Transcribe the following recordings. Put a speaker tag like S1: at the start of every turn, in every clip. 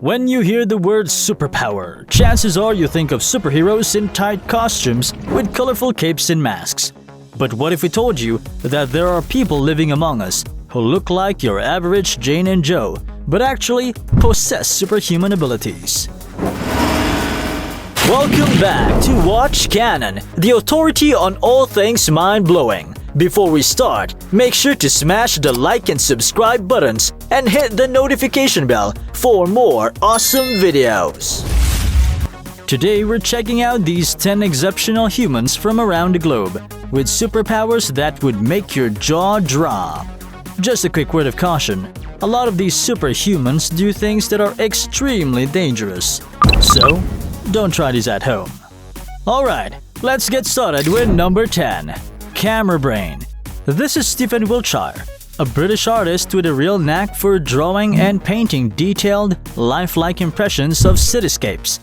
S1: When you hear the word superpower, chances are you think of superheroes in tight costumes with colorful capes and masks. But what if we told you that there are people living among us who look like your average Jane and Joe, but actually possess superhuman abilities? Welcome back to Watch Canon, the authority on all things mind-blowing. Before we start, make sure to smash the like and subscribe buttons and hit the notification bell for more awesome videos. Today we're checking out these 10 exceptional humans from around the globe with superpowers that would make your jaw drop. Just a quick word of caution, a lot of these superhumans do things that are extremely dangerous. So, don't try these at home. Alright, let's get started with number 10. Camera Brain. This is Stephen Wiltshire, a British artist with a real knack for drawing and painting detailed, lifelike impressions of cityscapes.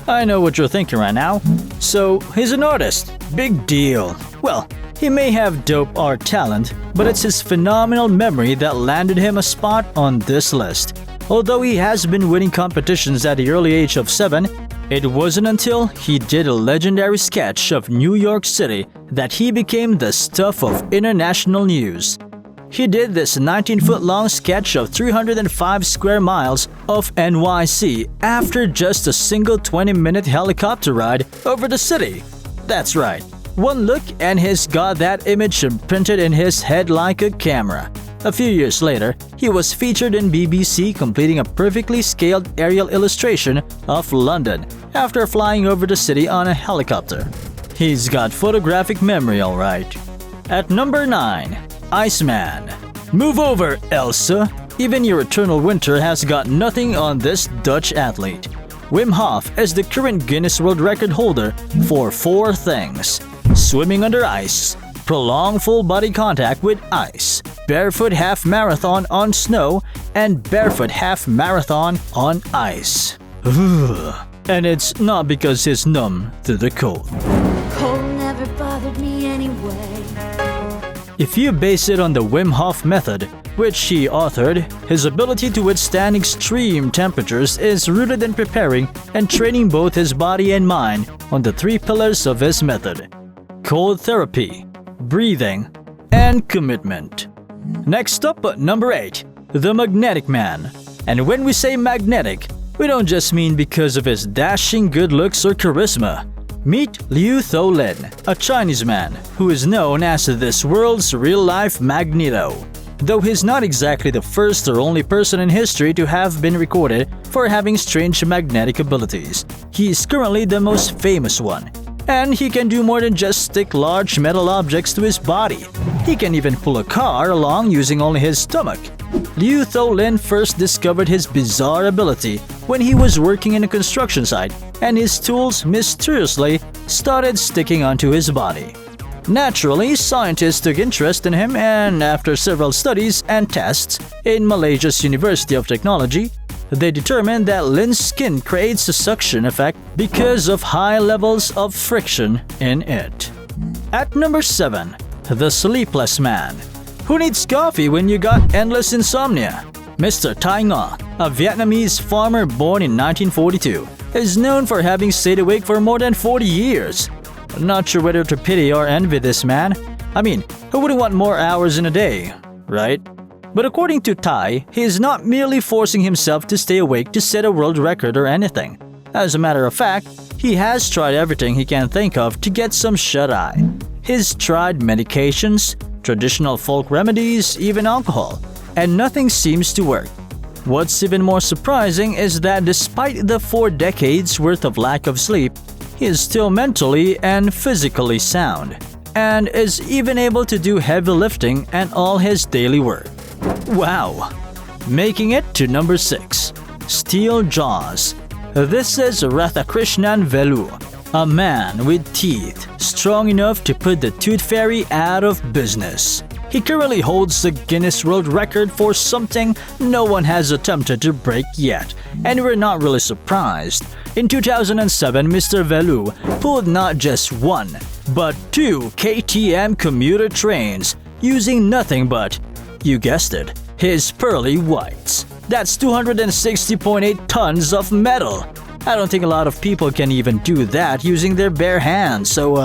S1: I know what you're thinking right now. So, he's an artist. Big deal. Well, he may have dope art talent, but it's his phenomenal memory that landed him a spot on this list. Although he has been winning competitions at the early age of 7, it wasn't until he did a legendary sketch of New York City that he became the stuff of international news. He did this 19-foot-long sketch of 305 square miles of NYC after just a single 20-minute helicopter ride over the city. That's right, one look and he's got that image imprinted in his head like a camera. A few years later, he was featured in BBC completing a perfectly scaled aerial illustration of London after flying over the city on a helicopter. He's got photographic memory, alright. At number 9. Iceman. Move over, Elsa. Even your eternal winter has got nothing on this Dutch athlete. Wim Hof is the current Guinness World Record holder for 4 things: swimming under ice, prolonged full body contact with ice, barefoot half marathon on snow, and barefoot half marathon on ice. Ugh. And it's not because he's numb to the cold.
S2: Cold never bothered me anyway.
S1: If you base it on the Wim Hof method, which he authored, his ability to withstand extreme temperatures is rooted in preparing and training both his body and mind on the 3 pillars of his method: cold therapy, breathing, and commitment. Next up at number 8, the Magnetic Man. And when we say magnetic, we don't just mean because of his dashing good looks or charisma. Meet Liu Tho-lin, a Chinese man who is known as this world's real-life Magneto. Though he's not exactly the first or only person in history to have been recorded for having strange magnetic abilities, he is currently the most famous one. And he can do more than just stick large metal objects to his body. He can even pull a car along using only his stomach. Liu Tho-lin first discovered his bizarre ability when he was working in a construction site and his tools mysteriously started sticking onto his body. Naturally, scientists took interest in him, and after several studies and tests in Malaysia's University of Technology, they determined that Lin's skin creates a suction effect because of high levels of friction in it. At number 7, the Sleepless Man. Who needs coffee when you got endless insomnia? Mr. Tai Ngo, a Vietnamese farmer born in 1942, is known for having stayed awake for more than 40 years. Not sure whether to pity or envy this man. I mean, who wouldn't want more hours in a day, right? But according to Tai, he is not merely forcing himself to stay awake to set a world record or anything. As a matter of fact, he has tried everything he can think of to get some shut-eye. He's tried medications, traditional folk remedies, even alcohol, and nothing seems to work. What's even more surprising is that despite the 4 decades worth of lack of sleep, he is still mentally and physically sound, and is even able to do heavy lifting and all his daily work. Wow! Making it to number 6, Steel Jaws. This is Radhakrishnan Velu, a man with teeth strong enough to put the Tooth Fairy out of business. He currently holds the Guinness World Record for something no one has attempted to break yet, and we're not really surprised. In 2007, Mr. Velu pulled not just 1, but 2 KTM commuter trains using nothing but, you guessed it, his pearly whites. That's 260.8 tons of metal. I don't think a lot of people can even do that using their bare hands, so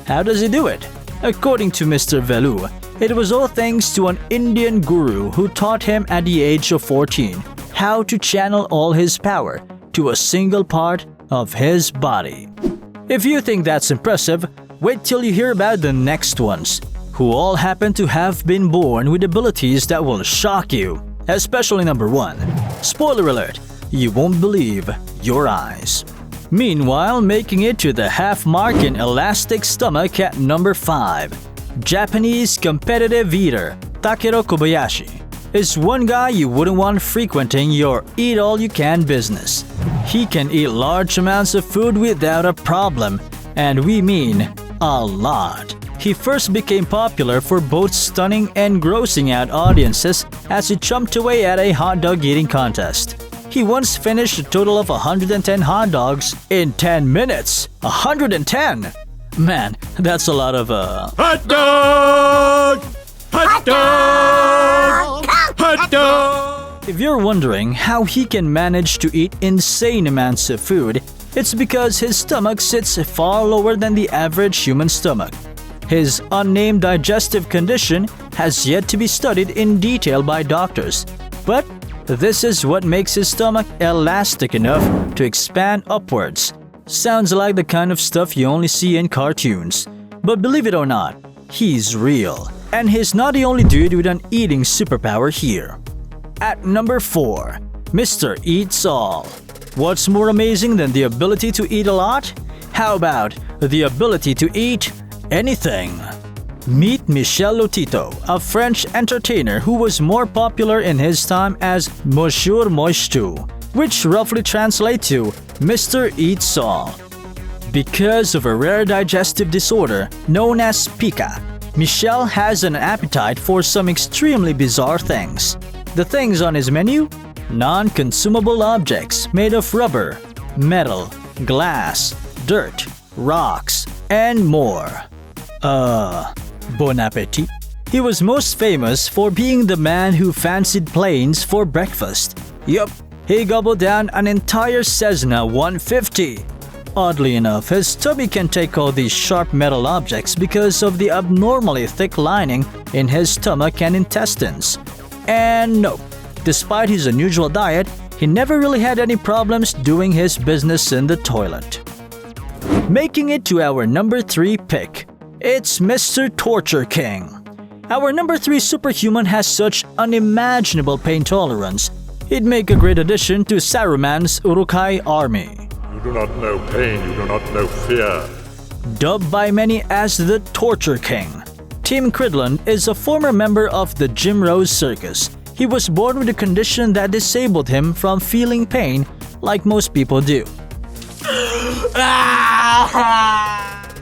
S1: how does he do it? According to Mr. Velu, it was all thanks to an Indian guru who taught him at the age of 14 how to channel all his power to a single part of his body. If you think that's impressive, wait till you hear about the next ones, who all happen to have been born with abilities that will shock you. Especially number 1. Spoiler alert, you won't believe your eyes. Meanwhile, making it to the half mark in elastic stomach at number 5, Japanese competitive eater Takeru Kobayashi is one guy you wouldn't want frequenting your eat-all-you-can business. He can eat large amounts of food without a problem, and we mean a lot. He first became popular for both stunning and grossing out audiences as he chomped away at a hot dog eating contest. He once finished a total of 110 hot dogs in 10 minutes. 110! Man, that's a lot of
S3: Hot dog! Hot dog! Hot dog!
S1: If you're wondering how he can manage to eat insane amounts of food, it's because his stomach sits far lower than the average human stomach. His unnamed digestive condition has yet to be studied in detail by doctors, but this is what makes his stomach elastic enough to expand upwards. Sounds like the kind of stuff you only see in cartoons. But believe it or not, he's real. And he's not the only dude with an eating superpower here. At number 4, Mr. Eats All. What's more amazing than the ability to eat a lot? How about the ability to eat anything? Meet Michel Lotito, a French entertainer who was more popular in his time as Monsieur Moistu, which roughly translates to Mr. Eats All. Because of a rare digestive disorder known as pica, Michel has an appetite for some extremely bizarre things. The things on his menu? Non-consumable objects made of rubber, metal, glass, dirt, rocks, and more. Bon appetit. He was most famous for being the man who fancied planes for breakfast. Yup, he gobbled down an entire Cessna 150. Oddly enough, his tummy can take all these sharp metal objects because of the abnormally thick lining in his stomach and intestines. And no, despite his unusual diet, he never really had any problems doing his business in the toilet. Making it to our number 3 pick, it's Mr. Torture King. Our number 3 superhuman has such unimaginable pain tolerance. He'd make a great addition to Saruman's Urukai army.
S3: You do not know pain, you do not know fear.
S1: Dubbed by many as the Torture King, Tim Cridland is a former member of the Jim Rose Circus. He was born with a condition that disabled him from feeling pain like most people do.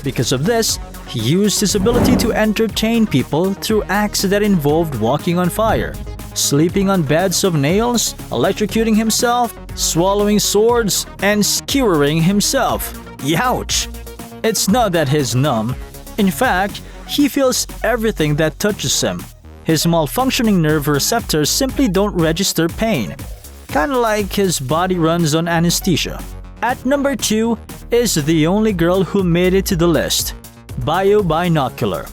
S1: Because of this, he used his ability to entertain people through acts that involved walking on fire, sleeping on beds of nails, electrocuting himself, swallowing swords, and skewering himself. Youch! It's not that he's numb. In fact, he feels everything that touches him. His malfunctioning nerve receptors simply don't register pain. Kinda like his body runs on anesthesia. At number 2 is the only girl who made it to the list, Bio-Binocular.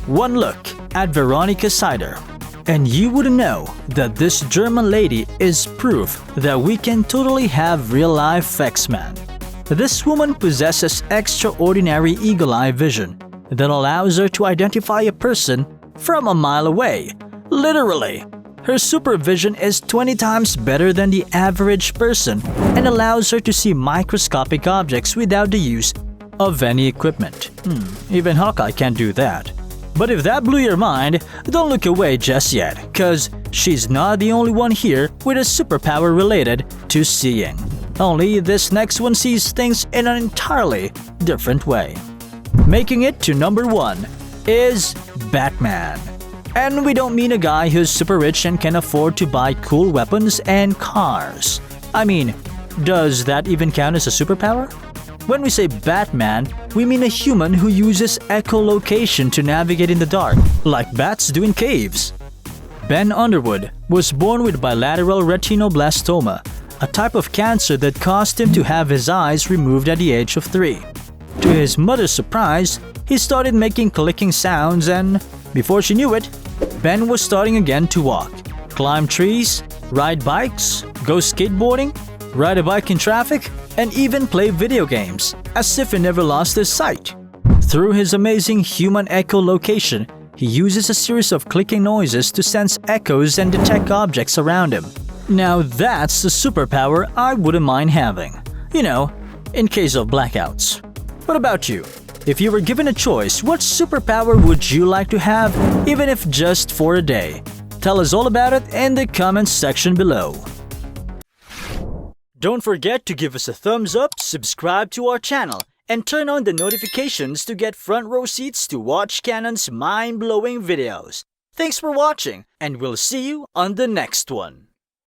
S1: One look at Veronica Sider, and you would know that this German lady is proof that we can totally have real-life X-Men. This woman possesses extraordinary eagle-eye vision that allows her to identify a person from a mile away. Literally. Her supervision is 20 times better than the average person and allows her to see microscopic objects without the use of any equipment. Even Hawkeye can't do that. But if that blew your mind, don't look away just yet, cause she's not the only one here with a superpower related to seeing. Only this next one sees things in an entirely different way. Making it to number 1 is Batman. And we don't mean a guy who's super rich and can afford to buy cool weapons and cars. I mean, does that even count as a superpower? When we say Batman, we mean a human who uses echolocation to navigate in the dark, like bats do in caves. Ben Underwood was born with bilateral retinoblastoma, a type of cancer that caused him to have his eyes removed at the age of 3. To his mother's surprise, he started making clicking sounds and, before she knew it, Ben was starting again to walk, climb trees, ride bikes, go skateboarding, ride a bike in traffic, and even play video games, as if he never lost his sight. Through his amazing human echolocation, he uses a series of clicking noises to sense echoes and detect objects around him. Now that's a superpower I wouldn't mind having. You know, in case of blackouts. What about you? If you were given a choice, what superpower would you like to have, even if just for a day? Tell us all about it in the comments section below. Don't forget to give us a thumbs up, subscribe to our channel, and turn on the notifications to get front row seats to watch Canon's mind-blowing videos. Thanks for watching, and we'll see you on the next one.